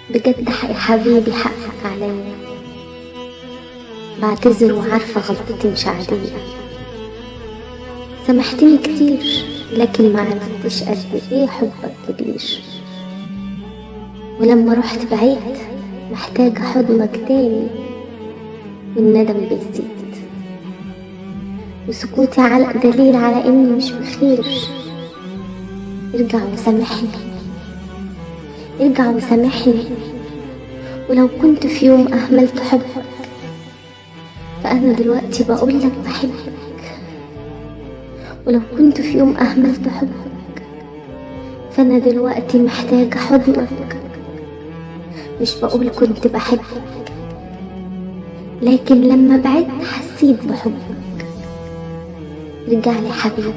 بجد يا حبيبي حقك عليا، بعتذر وعارفة غلطتي مش عادية. سامحتني كتير لكن ما عرفتش قد ايه حبك كبير، ولما رحت بعيد محتاجة حضنك تاني والندم بيزيد، وسكوتي على دليل على اني مش بخير. ارجع وسامحني، ارجع وسامحني، ولو كنت في يوم اهملت حبك فانا دلوقتي بقولك بحبك. ولو كنت في يوم اهملت حبك فانا دلوقتي محتاجة حضنك. مش بقول كنت بحبك، لكن لما بعدت حسيت بحبك. رجع لي حبيبي،